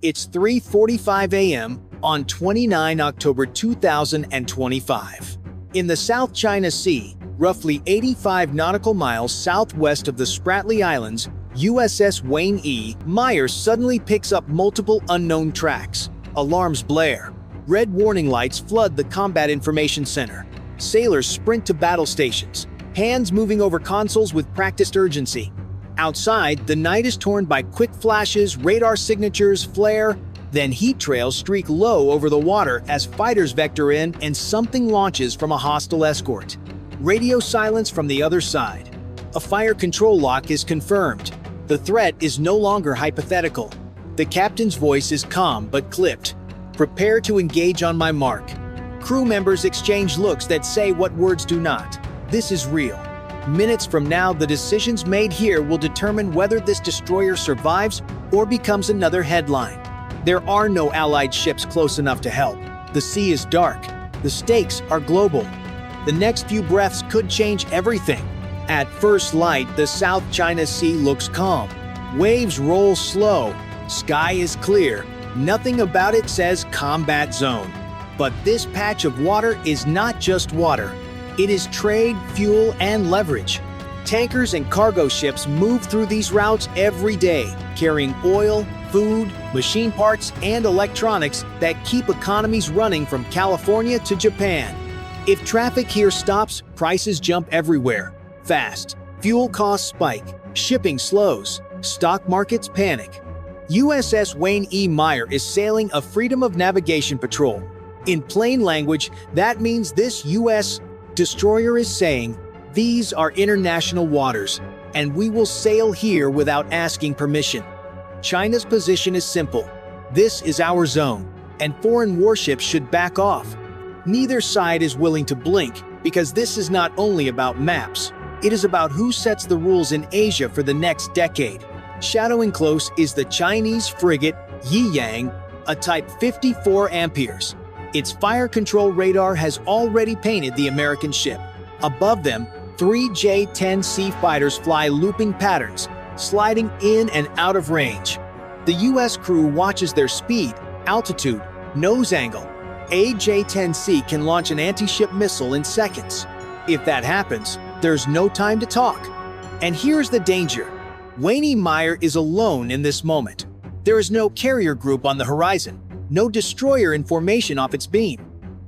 It's 3:45 a.m. on 29 October 2025. In the South China Sea, roughly 85 nautical miles southwest of the Spratly Islands, USS Wayne E. Myers suddenly picks up multiple unknown tracks. Alarms blare. Red warning lights flood the Combat Information Center. Sailors sprint to battle stations, hands moving over consoles with practiced urgency. Outside, the night is torn by quick flashes, radar signatures flare, then heat trails streak low over the water as fighters vector in and something launches from a hostile escort. Radio silence from the other side. A fire control lock is confirmed. The threat is no longer hypothetical. The captain's voice is calm but clipped. Prepare to engage on my mark. Crew members exchange looks that say what words do not. This is real. Minutes from now, the decisions made here will determine whether this destroyer survives or becomes another headline. There are no Allied ships close enough to help. The sea is dark. The stakes are global. The next few breaths could change everything. At first light, the South China Sea looks calm. Waves roll slow. Sky is clear. Nothing about it says combat zone. But this patch of water is not just water. It is trade, fuel, and leverage. Tankers and cargo ships move through these routes every day, carrying oil, food, machine parts, and electronics that keep economies running from California to Japan. If traffic here stops, prices jump everywhere. Fast. Fuel costs spike. Shipping slows. Stock markets panic. USS Wayne E. Meyer is sailing a Freedom of Navigation patrol. In plain language, that means this U.S. destroyer is saying, "These are international waters, and we will sail here without asking permission." China's position is simple. This is our zone, and foreign warships should back off. Neither side is willing to blink, because this is not only about maps. It is about who sets the rules in Asia for the next decade. Shadowing close is the Chinese frigate Yiyang, a Type 54 Amperes. Its fire control radar has already painted the American ship. Above them, 3 J-10C fighters fly looping patterns, sliding in and out of range. The U.S. crew watches their speed, altitude, nose angle. A J-10C can launch an anti-ship missile in seconds. If that happens, there's no time to talk. And here's the danger. Wayne E. Meyer is alone in this moment. There is no carrier group on the horizon. No destroyer in formation off its beam.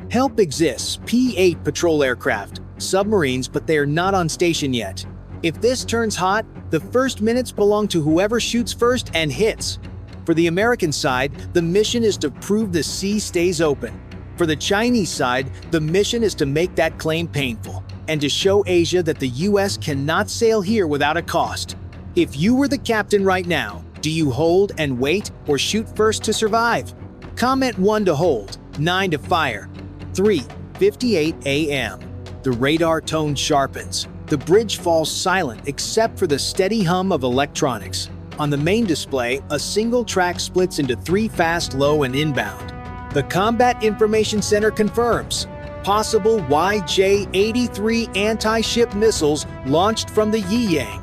Help exists, P-8 patrol aircraft, submarines, but they are not on station yet. If this turns hot, the first minutes belong to whoever shoots first and hits. For the American side, the mission is to prove the sea stays open. For the Chinese side, the mission is to make that claim painful, and to show Asia that the US cannot sail here without a cost. If you were the captain right now, do you hold and wait or shoot first to survive? Comment 1 to hold, 9 to fire. 3:58 a.m. The radar tone sharpens. The bridge falls silent except for the steady hum of electronics. On the main display, a single track splits into 3 fast, low, and inbound. The Combat Information Center confirms. Possible YJ-83 anti-ship missiles launched from the Yiyang.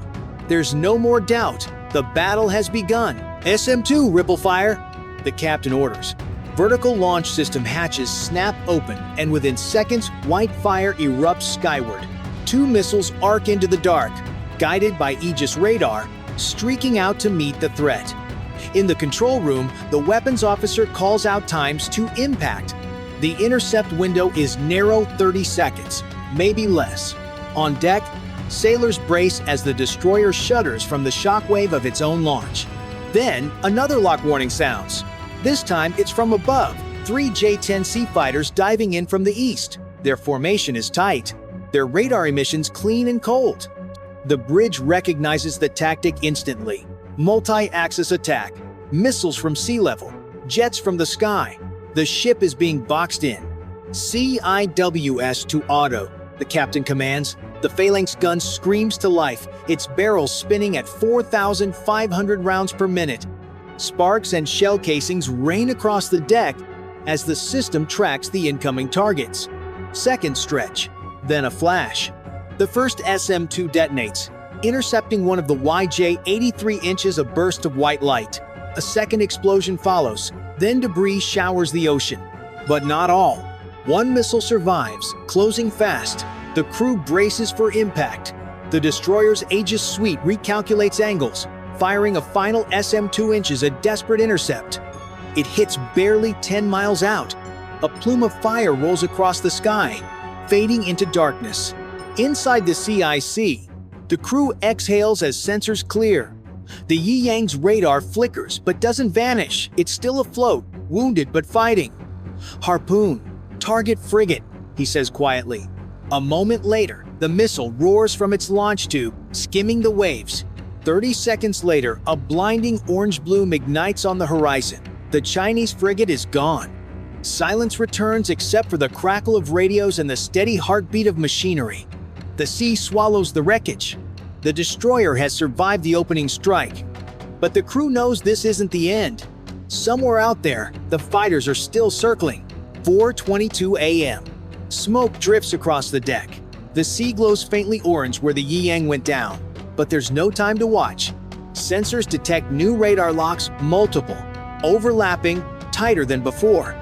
There's no more doubt. The battle has begun. SM-2 ripple fire. The captain orders. Vertical launch system hatches snap open, and within seconds, white fire erupts skyward. 2 missiles arc into the dark, guided by Aegis radar, streaking out to meet the threat. In the control room, the weapons officer calls out times to impact. The intercept window is narrow, 30 seconds, maybe less. On deck, sailors brace as the destroyer shudders from the shockwave of its own launch. Then, another lock warning sounds. This time, it's from above, 3 J-10C fighters diving in from the east. Their formation is tight, their radar emissions clean and cold. The bridge recognizes the tactic instantly. Multi-axis attack, missiles from sea level, jets from the sky. The ship is being boxed in. CIWS to auto, the captain commands. The phalanx gun screams to life, its barrels spinning at 4,500 rounds per minute. Sparks and shell casings rain across the deck as the system tracks the incoming targets. Second stretch, then a flash. The first SM-2 detonates, intercepting one of the YJ-83 inches a burst of white light. A second explosion follows, then debris showers the ocean. But not all. One missile survives, closing fast. The crew braces for impact. The destroyer's Aegis suite recalculates angles, firing a final SM-2 inches, a desperate intercept. It hits barely 10 miles out. A plume of fire rolls across the sky, fading into darkness. Inside the CIC, the crew exhales as sensors clear. The Yi Yang's radar flickers but doesn't vanish. It's still afloat, wounded but fighting. "Harpoon, target frigate," he says quietly. A moment later, the missile roars from its launch tube, skimming the waves. 30 seconds later, a blinding orange bloom ignites on the horizon. The Chinese frigate is gone. Silence returns except for the crackle of radios and the steady heartbeat of machinery. The sea swallows the wreckage. The destroyer has survived the opening strike. But the crew knows this isn't the end. Somewhere out there, the fighters are still circling. 4:22 a.m. Smoke drifts across the deck. The sea glows faintly orange where the Yi Yang went down. But there's no time to watch. Sensors detect new radar locks, multiple, overlapping, tighter than before.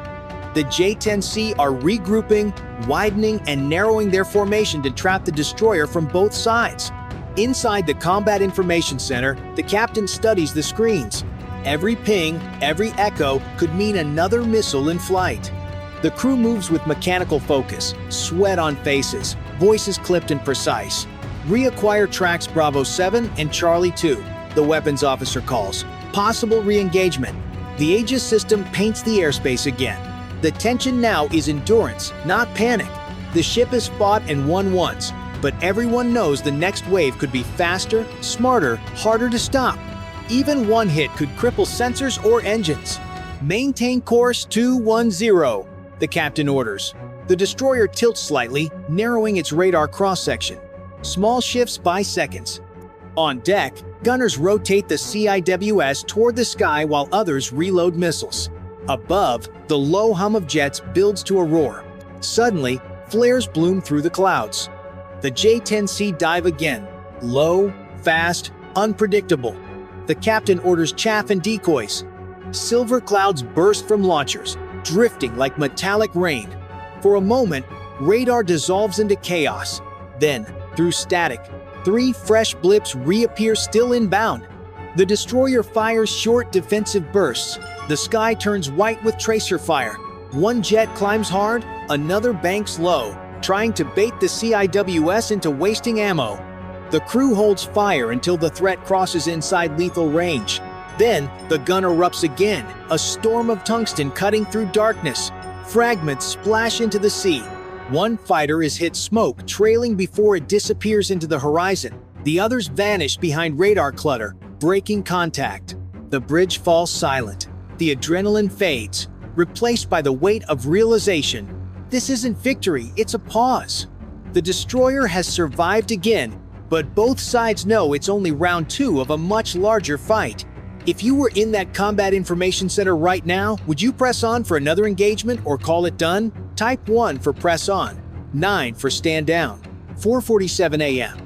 The J-10C are regrouping, widening, and narrowing their formation to trap the destroyer from both sides. Inside the Combat Information Center, the captain studies the screens. Every ping, every echo could mean another missile in flight. The crew moves with mechanical focus, sweat on faces, voices clipped and precise. "Reacquire tracks Bravo 7 and Charlie 2, the weapons officer calls. "Possible re-engagement." The Aegis system paints the airspace again. The tension now is endurance, not panic. The ship has fought and won once, but everyone knows the next wave could be faster, smarter, harder to stop. Even one hit could cripple sensors or engines. "Maintain course 210, the captain orders. The destroyer tilts slightly, narrowing its radar cross-section. Small shifts by seconds. On deck, gunners rotate the CIWS toward the sky while others reload missiles. Above, the low hum of jets builds to a roar. Suddenly, flares bloom through the clouds. The J-10C dive again. Low, fast, unpredictable. The captain orders chaff and decoys. Silver clouds burst from launchers, drifting like metallic rain. For a moment, radar dissolves into chaos. Then, through static, 3 fresh blips reappear still inbound. The destroyer fires short defensive bursts. The sky turns white with tracer fire. One jet climbs hard, another banks low, trying to bait the CIWS into wasting ammo. The crew holds fire until the threat crosses inside lethal range. Then, the gun erupts again, a storm of tungsten cutting through darkness. Fragments splash into the sea. One fighter is hit, smoke trailing before it disappears into the horizon. The others vanish behind radar clutter, breaking contact. The bridge falls silent. The adrenaline fades, replaced by the weight of realization. This isn't victory, it's a pause. The destroyer has survived again, but both sides know it's only round 2 of a much larger fight. If you were in that Combat Information Center right now, would you press on for another engagement or call it done? Type 1 for press on, 9 for stand down. 4:47 a.m.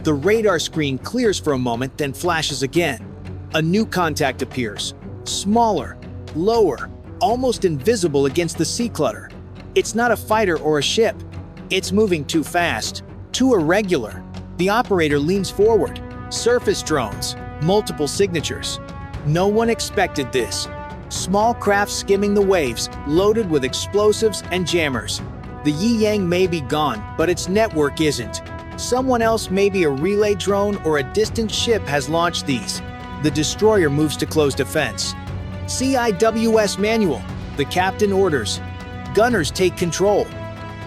The radar screen clears for a moment, then flashes again. A new contact appears. Smaller, lower, almost invisible against the sea clutter. It's not a fighter or a ship. It's moving too fast, too irregular. The operator leans forward. Surface drones, multiple signatures. No one expected this. Small craft skimming the waves, loaded with explosives and jammers. The Yi Yang may be gone, but its network isn't. Someone else, maybe a relay drone or a distant ship, has launched these. The destroyer moves to close defense. CIWS manual, the captain orders. Gunners take control.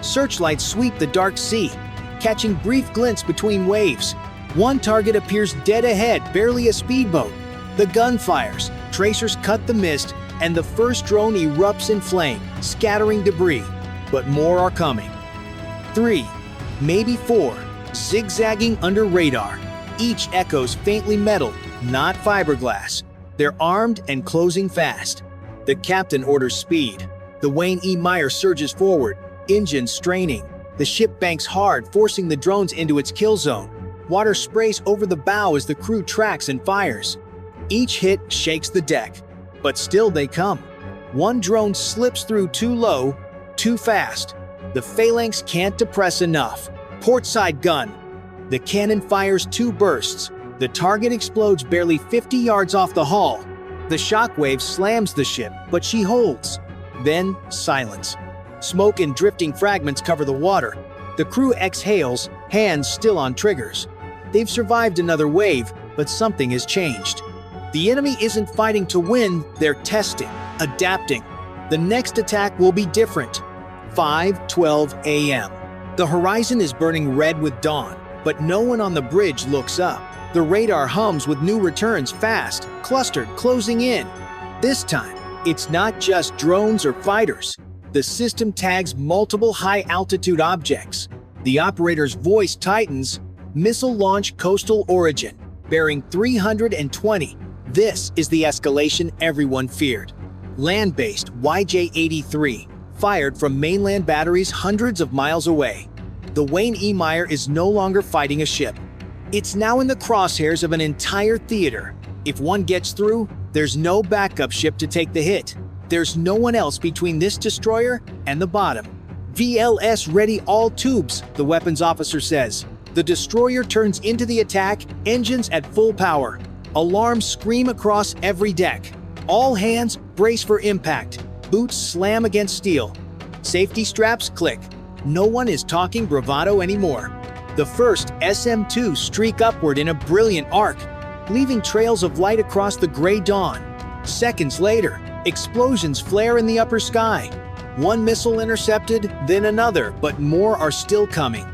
Searchlights sweep the dark sea, catching brief glints between waves. One target appears dead ahead, barely a speedboat. The gun fires, tracers cut the mist, and the first drone erupts in flame, scattering debris. But more are coming. 3, maybe 4, zigzagging under radar. Each echoes faintly metal, not fiberglass. They're armed and closing fast. The captain orders speed. The Wayne E. Meyer surges forward, engines straining. The ship banks hard, forcing the drones into its kill zone. Water sprays over the bow as the crew tracks and fires. Each hit shakes the deck. But still they come. One drone slips through too low, too fast. The phalanx can't depress enough. Portside gun. The cannon fires 2 bursts. The target explodes barely 50 yards off the hull. The shockwave slams the ship, but she holds. Then, silence. Smoke and drifting fragments cover the water. The crew exhales, hands still on triggers. They've survived another wave, but something has changed. The enemy isn't fighting to win, they're testing, adapting. The next attack will be different. 5:12 a.m. The horizon is burning red with dawn, but no one on the bridge looks up. The radar hums with new returns fast, clustered, closing in. This time, it's not just drones or fighters. The system tags multiple high-altitude objects. The operator's voice tightens. Missile launch coastal origin, bearing 320. This is the escalation everyone feared. Land-based YJ-83, fired from mainland batteries hundreds of miles away. The Wayne E. Meyer is no longer fighting a ship. It's now in the crosshairs of an entire theater. If one gets through, there's no backup ship to take the hit. There's no one else between this destroyer and the bottom. VLS ready all tubes, the weapons officer says. The destroyer turns into the attack, engines at full power. Alarms scream across every deck. All hands brace for impact. Boots slam against steel. Safety straps click. No one is talking bravado anymore. The first SM-2 streak upward in a brilliant arc, leaving trails of light across the gray dawn. Seconds later, explosions flare in the upper sky. One missile intercepted, then another, but more are still coming.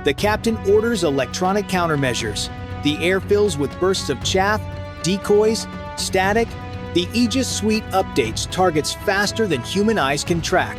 The captain orders electronic countermeasures. The air fills with bursts of chaff, decoys, static. The Aegis Suite updates targets faster than human eyes can track.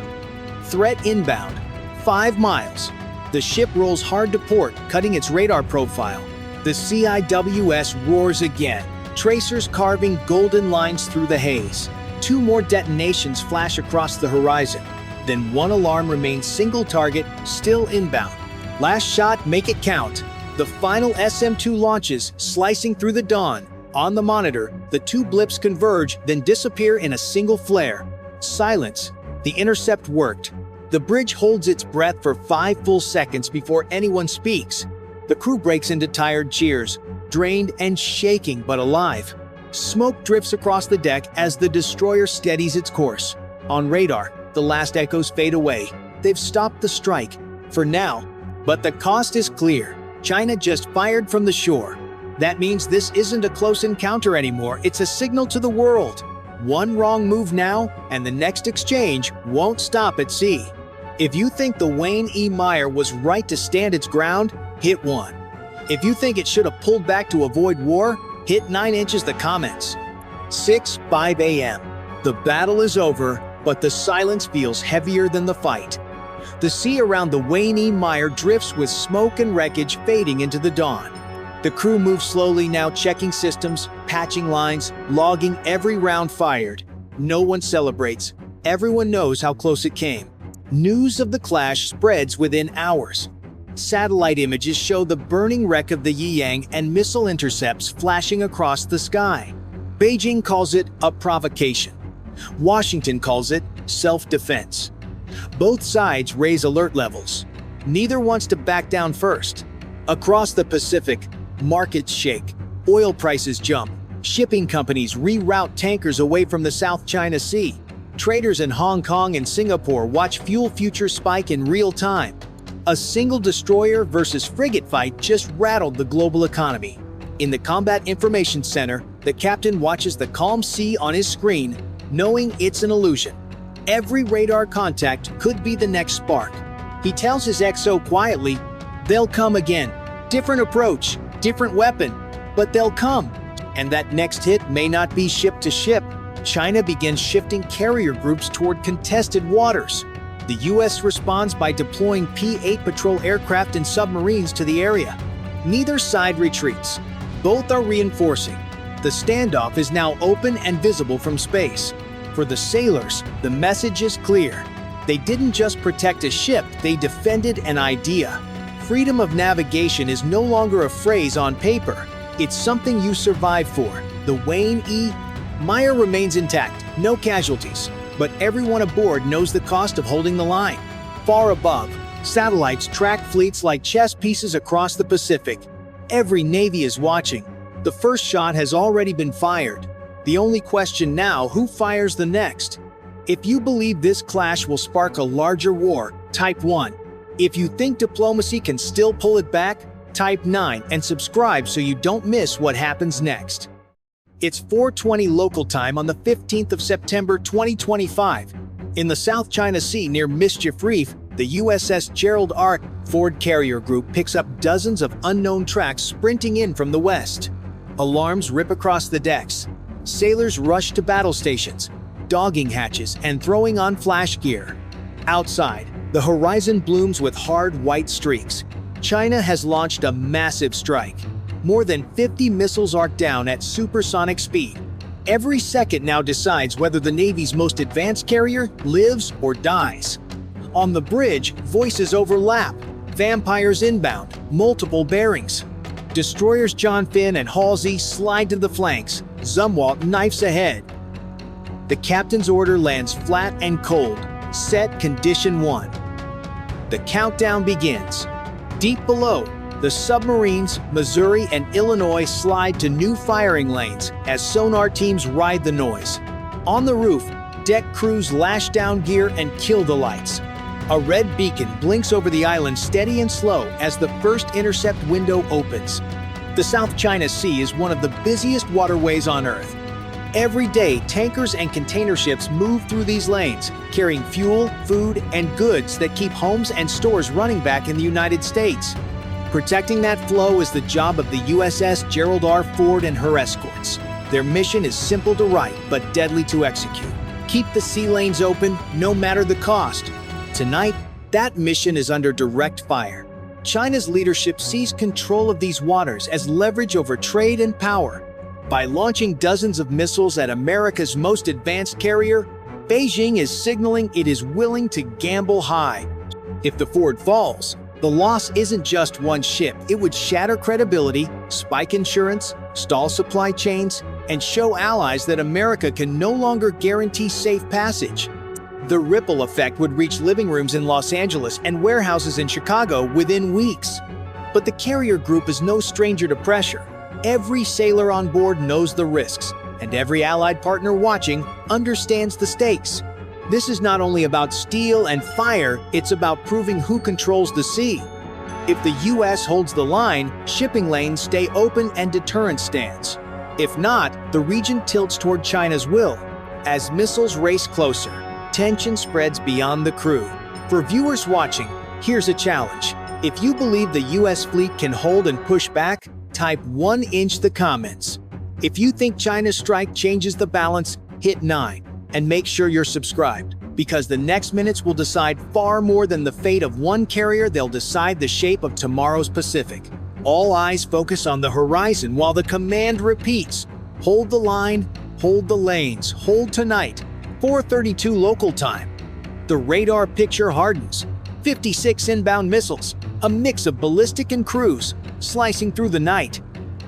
Threat inbound, 5 miles. The ship rolls hard to port, cutting its radar profile. The CIWS roars again, tracers carving golden lines through the haze. 2 more detonations flash across the horizon. Then one alarm remains single target, still inbound. Last shot, make it count. The final SM-2 launches, slicing through the dawn. On the monitor, the 2 blips converge, then disappear in a single flare. Silence. The intercept worked. The bridge holds its breath for 5 full seconds before anyone speaks. The crew breaks into tired cheers, drained and shaking but alive. Smoke drifts across the deck as the destroyer steadies its course. On radar, the last echoes fade away. They've stopped the strike, for now. But the cost is clear. China just fired from the shore. That means this isn't a close encounter anymore, it's a signal to the world. One wrong move now, and the next exchange won't stop at sea. If you think the Wayne E. Meyer was right to stand its ground, hit 1. If you think it should have pulled back to avoid war, hit 9 inches the comments. 6:05 a.m. The battle is over, but the silence feels heavier than the fight. The sea around the Wayne E. Meyer drifts with smoke and wreckage fading into the dawn. The crew moves slowly now, checking systems, patching lines, logging every round fired. No one celebrates. Everyone knows how close it came. News of the clash spreads within hours. Satellite images show the burning wreck of the Yiyang and missile intercepts flashing across the sky. Beijing calls it a provocation. Washington calls it self-defense. Both sides raise alert levels. Neither wants to back down first. Across the Pacific, markets shake. Oil prices jump. Shipping companies reroute tankers away from the South China Sea. Traders in Hong Kong and Singapore watch fuel futures spike in real time. A single destroyer versus frigate fight just rattled the global economy. In the Combat Information Center, the captain watches the calm sea on his screen, knowing it's an illusion. Every radar contact could be the next spark. He tells his XO quietly, "They'll come again. Different approach, different weapon, but they'll come." And that next hit may not be ship to ship. China begins shifting carrier groups toward contested waters. The US responds by deploying P-8 patrol aircraft and submarines to the area. Neither side retreats. Both are reinforcing. The standoff is now open and visible from space. For the sailors, the message is clear. They didn't just protect a ship, they defended an idea. Freedom of navigation is no longer a phrase on paper. It's something you survive for. The Wayne E. Meyer remains intact, no casualties, but everyone aboard knows the cost of holding the line. Far above, satellites track fleets like chess pieces across the Pacific. Every navy is watching. The first shot has already been fired. The only question now, who fires the next? If you believe this clash will spark a larger war, type 1. If you think diplomacy can still pull it back, type 9 and subscribe so you don't miss what happens next. It's 4:20 local time on the 15th of September 2025. In the South China Sea near Mischief Reef, the USS Gerald R. Ford carrier group picks up dozens of unknown tracks sprinting in from the west. Alarms rip across the decks. Sailors rush to battle stations, dogging hatches and throwing on flash gear. Outside, the horizon blooms with hard white streaks. China has launched a massive strike. More than 50 missiles arc down at supersonic speed. Every second now decides whether the Navy's most advanced carrier lives or dies. On the bridge, voices overlap. Vampires inbound, multiple bearings. Destroyers John Finn and Halsey slide to the flanks. Zumwalt knifes ahead. The captain's order lands flat and cold. Set condition 1. The countdown begins. Deep below, the submarines, Missouri and Illinois slide to new firing lanes as sonar teams ride the noise. On the roof, deck crews lash down gear and kill the lights. A red beacon blinks over the island steady and slow as the first intercept window opens. The South China Sea is one of the busiest waterways on Earth. Every day, tankers and container ships move through these lanes, carrying fuel, food, and goods that keep homes and stores running back in the United States. Protecting that flow is the job of the USS Gerald R. Ford and her escorts. Their mission is simple to write, but deadly to execute. Keep the sea lanes open, no matter the cost. Tonight, that mission is under direct fire. China's leadership sees control of these waters as leverage over trade and power. By launching dozens of missiles at America's most advanced carrier, Beijing is signaling it is willing to gamble high. If the Ford falls, the loss isn't just one ship. It would shatter credibility, spike insurance, stall supply chains, and show allies that America can no longer guarantee safe passage. The ripple effect would reach living rooms in Los Angeles and warehouses in Chicago within weeks. But the carrier group is no stranger to pressure. Every sailor on board knows the risks, and every allied partner watching understands the stakes. This is not only about steel and fire, it's about proving who controls the sea. If the US holds the line, shipping lanes stay open and deterrence stands. If not, the region tilts toward China's will. As missiles race closer, tension spreads beyond the crew. For viewers watching, here's a challenge. If you believe the US fleet can hold and push back, type 1 in the comments. If you think China's strike changes the balance, hit 9. And make sure you're subscribed, because the next minutes will decide far more than the fate of one carrier. They'll decide the shape of tomorrow's Pacific. All eyes focus on the horizon while the command repeats. Hold the line, hold the lanes, hold tonight. 4:32 local time. The radar picture hardens. 56 inbound missiles, a mix of ballistic and cruise, slicing through the night.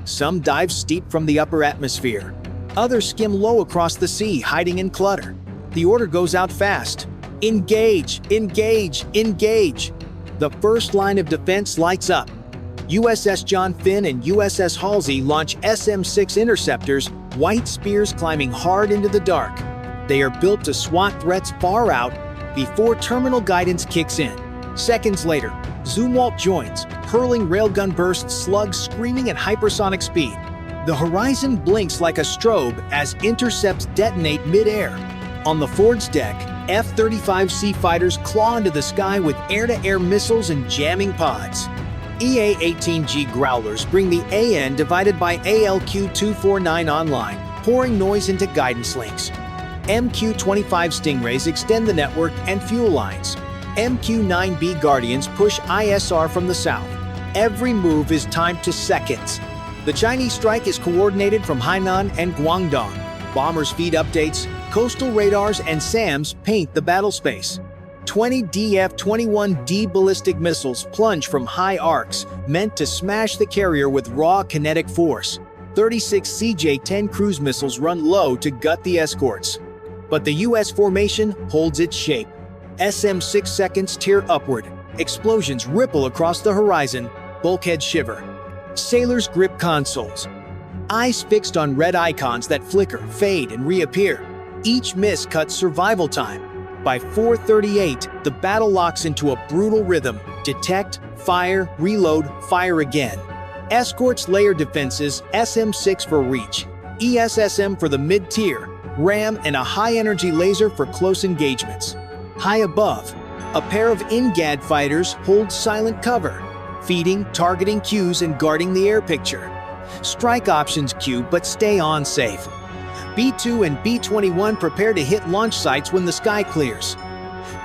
Some dive steep from the upper atmosphere. Others skim low across the sea, hiding in clutter. The order goes out fast. Engage, engage, engage. The first line of defense lights up. USS John Finn and USS Halsey launch SM-6 interceptors, white spears climbing hard into the dark. They are built to swat threats far out before terminal guidance kicks in. Seconds later, Zumwalt joins, hurling railgun bursts, slugs screaming at hypersonic speed. The horizon blinks like a strobe as intercepts detonate mid-air. On the Ford's deck, F-35C fighters claw into the sky with air-to-air missiles and jamming pods. EA-18G Growlers bring the AN divided by ALQ-249 online, pouring noise into guidance links. MQ-25 Stingrays extend the network and fuel lines. MQ-9B Guardians push ISR from the south. Every move is timed to seconds. The Chinese strike is coordinated from Hainan and Guangdong. Bombers feed updates, coastal radars and SAMs paint the battle space. 20 DF-21D ballistic missiles plunge from high arcs, meant to smash the carrier with raw kinetic force. 36 CJ-10 cruise missiles run low to gut the escorts. But the U.S. formation holds its shape. SM-6 seconds tear upward. Explosions ripple across the horizon. Bulkheads shiver. Sailors grip consoles. Eyes fixed on red icons that flicker, fade, and reappear. Each miss cuts survival time. By 4:38, the battle locks into a brutal rhythm. Detect, fire, reload, fire again. Escorts layer defenses, SM-6 for reach, ESSM for the mid-tier, RAM and a high-energy laser for close engagements. High above, a pair of INGAD fighters hold silent cover, feeding, targeting cues, and guarding the air picture. Strike options queue, but stay on safe. B-2 and B-21 prepare to hit launch sites when the sky clears.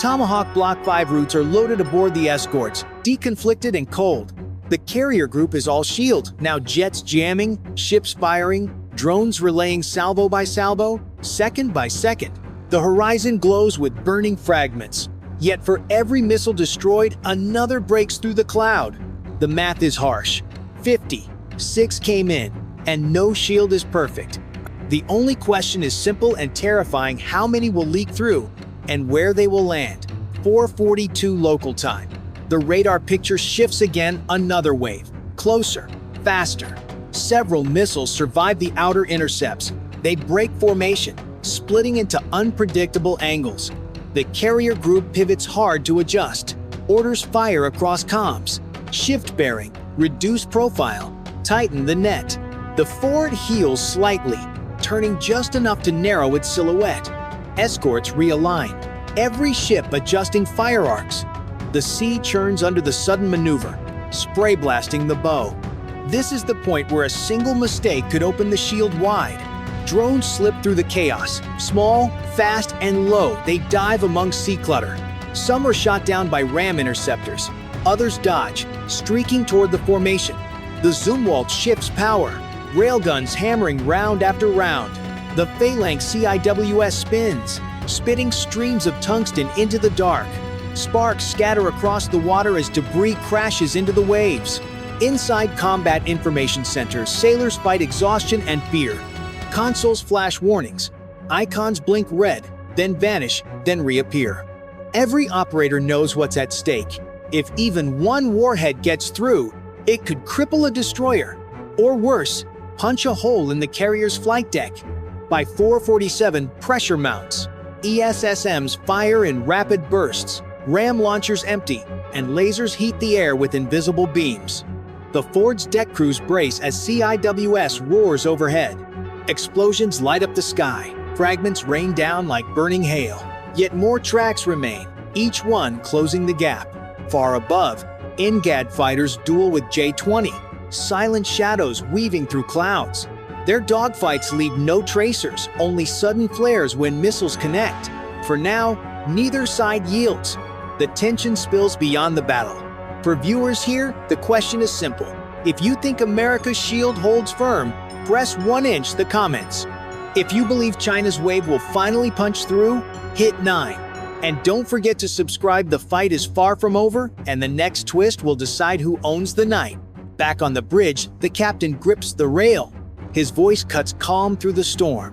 Tomahawk Block 5 routes are loaded aboard the escorts, deconflicted and cold. The carrier group is all shield, now jets jamming, ships firing, drones relaying salvo by salvo, second by second. The horizon glows with burning fragments. Yet for every missile destroyed, another breaks through the cloud. The math is harsh. 50, 6 came in, and no shield is perfect. The only question is simple and terrifying: how many will leak through, and where they will land. 4:42 local time. The radar picture shifts again, another wave. Closer, faster. Several missiles survive the outer intercepts. They break formation, splitting into unpredictable angles. The carrier group pivots hard to adjust. Orders fire across comms. Shift bearing, reduce profile, tighten the net. The forward heels slightly, turning just enough to narrow its silhouette. Escorts realign, every ship adjusting fire arcs. The sea churns under the sudden maneuver, spray blasting the bow. This is the point where a single mistake could open the shield wide. Drones slip through the chaos. Small, fast, and low, they dive among sea clutter. Some are shot down by RAM interceptors. Others dodge, streaking toward the formation. The Zumwalt shifts power, railguns hammering round after round. The Phalanx CIWS spins, spitting streams of tungsten into the dark. Sparks scatter across the water as debris crashes into the waves. Inside combat information centers, sailors fight exhaustion and fear. Consoles flash warnings. Icons blink red, then vanish, then reappear. Every operator knows what's at stake. If even one warhead gets through, it could cripple a destroyer. Or worse, punch a hole in the carrier's flight deck. By 4:47, pressure mounts. ESSMs fire in rapid bursts. RAM launchers empty, and lasers heat the air with invisible beams. The Ford's deck crews brace as CIWS roars overhead. Explosions light up the sky. Fragments rain down like burning hail. Yet more tracks remain, each one closing the gap. Far above, INGAD fighters duel with J-20, silent shadows weaving through clouds. Their dogfights leave no tracers, only sudden flares when missiles connect. For now, neither side yields. The tension spills beyond the battle. For viewers here, the question is simple. If you think America's shield holds firm, press 1" the comments. If you believe China's wave will finally punch through, hit 9. And don't forget to subscribe. The fight is far from over, and the next twist will decide who owns the night. Back on the bridge, the captain grips the rail. His voice cuts calm through the storm.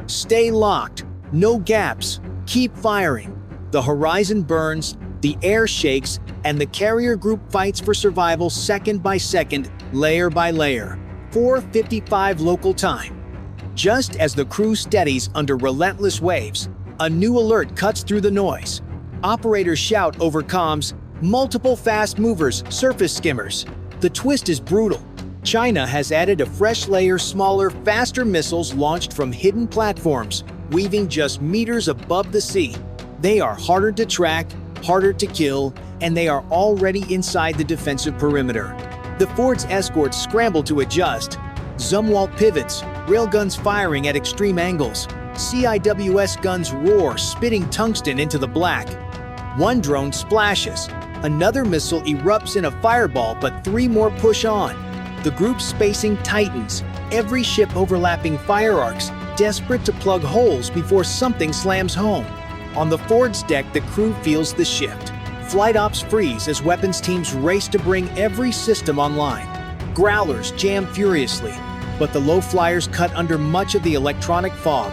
Stay locked, no gaps, keep firing. The horizon burns, the air shakes, and the carrier group fights for survival second by second, layer by layer. 4:55 local time. Just as the crew steadies under relentless waves, a new alert cuts through the noise. Operators shout over comms, multiple fast movers, surface skimmers. The twist is brutal. China has added a fresh layer, smaller, faster missiles launched from hidden platforms, weaving just meters above the sea. They are harder to track, harder to kill, and they are already inside the defensive perimeter. The Ford's escorts scramble to adjust. Zumwalt pivots, railguns firing at extreme angles. CIWS guns roar, spitting tungsten into the black. One drone splashes. Another missile erupts in a fireball, but 3 more push on. The group's spacing tightens, every ship overlapping fire arcs, desperate to plug holes before something slams home. On the Ford's deck, the crew feels the shift. Flight ops freeze as weapons teams race to bring every system online. Growlers jam furiously. but the low flyers cut under much of the electronic fog.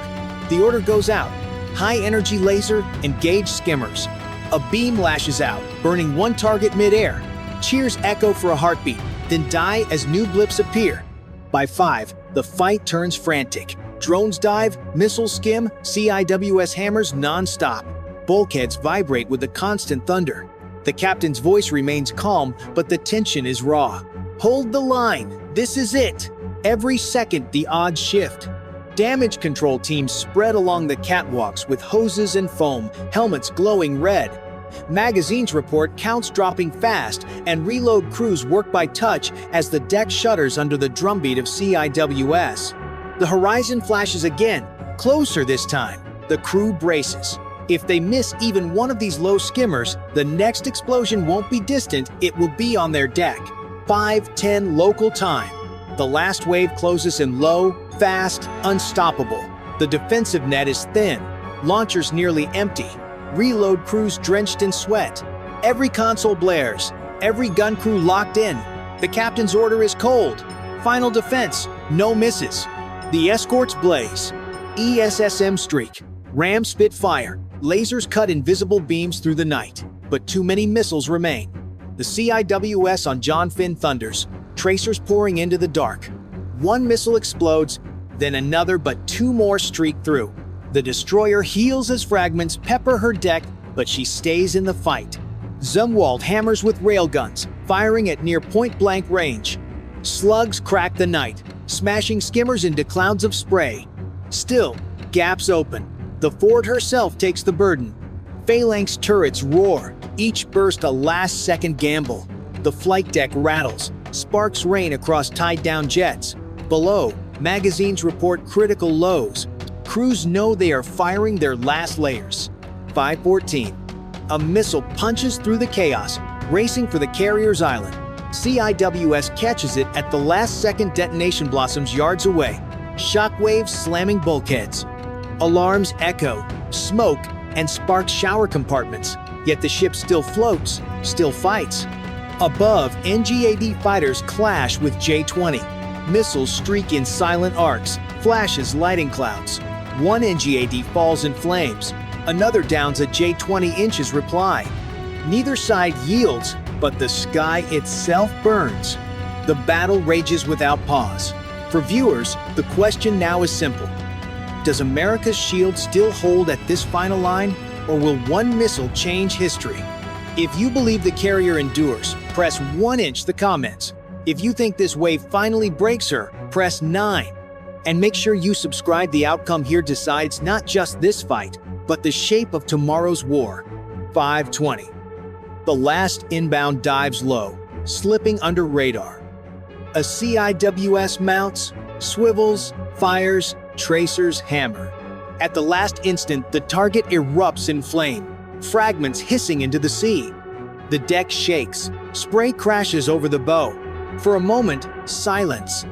The order goes out. High-energy laser, engage skimmers. A beam lashes out, burning one target mid-air. Cheers echo for a heartbeat, then die as new blips appear. By 5, the fight turns frantic. Drones dive, missiles skim, CIWS hammers non-stop. Bulkheads vibrate with the constant thunder. The captain's voice remains calm, but the tension is raw. Hold the line, this is it. Every second, the odds shift. Damage control teams spread along the catwalks with hoses and foam, helmets glowing red. Magazines report counts dropping fast, and reload crews work by touch as the deck shudders under the drumbeat of CIWS. The horizon flashes again, closer this time. The crew braces. If they miss even one of these low skimmers, the next explosion won't be distant, it will be on their deck. 5:10 local time. The last wave closes in low, fast, unstoppable. The defensive net is thin, launchers nearly empty, reload crews drenched in sweat. Every console blares, every gun crew locked in. The captain's order is cold. Final defense, no misses. The escorts blaze. ESSM streak, ram spit fire, lasers cut invisible beams through the night, but too many missiles remain. The CIWS on John Finn thunders, tracers pouring into the dark. One missile explodes, then another, but 2 more streak through. The destroyer heals as fragments pepper her deck, but she stays in the fight. Zumwalt hammers with railguns, firing at near point-blank range. Slugs crack the night, smashing skimmers into clouds of spray. Still, gaps open. The Ford herself takes the burden. Phalanx turrets roar, each burst a last-second gamble. The flight deck rattles, sparks rain across tied-down jets. Below, magazines report critical lows. Crews know they are firing their last layers. 5:14. A missile punches through the chaos, racing for the carrier's island. CIWS catches it at the last second. Detonation blossoms yards away. Shockwaves slamming bulkheads. Alarms echo, smoke, and sparks shower compartments. Yet the ship still floats, still fights. Above, NGAD fighters clash with J-20. Missiles streak in silent arcs, flashes lighting clouds. One NGAD falls in flames. Another downs a J-20 inches reply. Neither side yields, but the sky itself burns. The battle rages without pause. For viewers, the question now is simple. Does America's shield still hold at this final line, or will one missile change history? If you believe the carrier endures, press 1" the comments. If you think this wave finally breaks her, press 9. And make sure you subscribe. The outcome here decides not just this fight, but the shape of tomorrow's war. 5:20. The last inbound dives low, slipping under radar. A CIWS mounts, swivels, fires, tracers hammer. At the last instant, the target erupts in flame, fragments hissing into the sea. The deck shakes, spray crashes over the bow. For a moment, silence.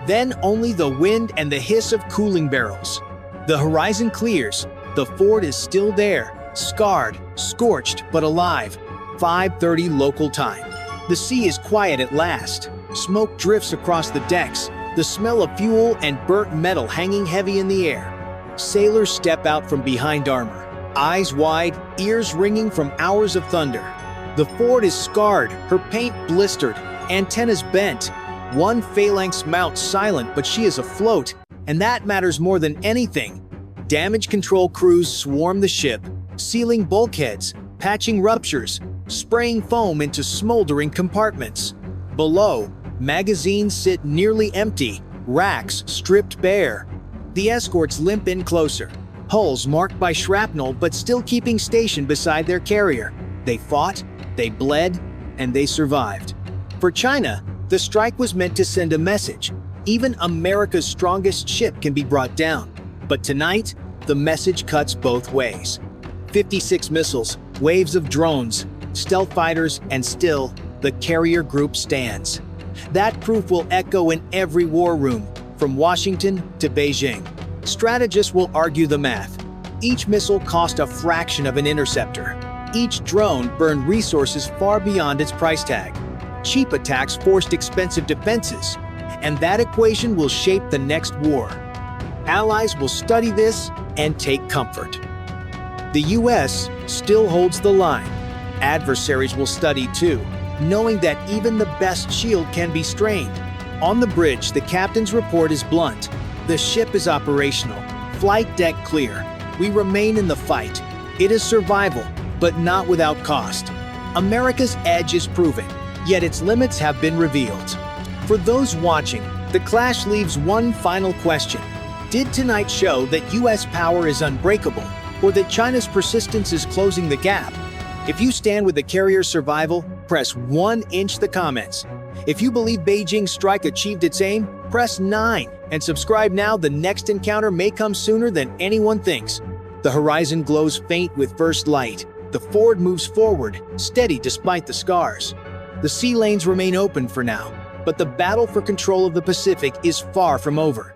Then only the wind and the hiss of cooling barrels. The horizon clears. The Ford is still there, scarred, scorched, but alive. 5:30 local time. The sea is quiet at last. Smoke drifts across the decks, the smell of fuel and burnt metal hanging heavy in the air. Sailors step out from behind armor, eyes wide, ears ringing from hours of thunder. The Ford is scarred, her paint blistered, antennas bent. One phalanx mount silent, but she is afloat, and that matters more than anything. Damage control crews swarm the ship, sealing bulkheads, patching ruptures, spraying foam into smoldering compartments. Below, magazines sit nearly empty, racks stripped bare. The escorts limp in closer, hulls marked by shrapnel but still keeping station beside their carrier. They fought, they bled, and they survived. For China, the strike was meant to send a message. Even America's strongest ship can be brought down. But tonight, the message cuts both ways. 56 missiles, waves of drones, stealth fighters, and still, the carrier group stands. That proof will echo in every war room, from Washington to Beijing. Strategists will argue the math. Each missile cost a fraction of an interceptor. Each drone burned resources far beyond its price tag. Cheap attacks forced expensive defenses. and that equation will shape the next war. Allies will study this and take comfort. The US still holds the line. Adversaries will study too, knowing that even the best shield can be strained. On the bridge, the captain's report is blunt. The ship is operational. Flight deck clear. We remain in the fight. It is survival, but not without cost. America's edge is proven, yet its limits have been revealed. For those watching, the clash leaves one final question. Did tonight show that US power is unbreakable, or that China's persistence is closing the gap? If you stand with the carrier's survival, press 1 inch the comments. If you believe Beijing's strike achieved its aim, press 9 and subscribe now. The next encounter may come sooner than anyone thinks. The horizon glows faint with first light. The Ford moves forward, steady despite the scars. The sea lanes remain open for now, but the battle for control of the Pacific is far from over.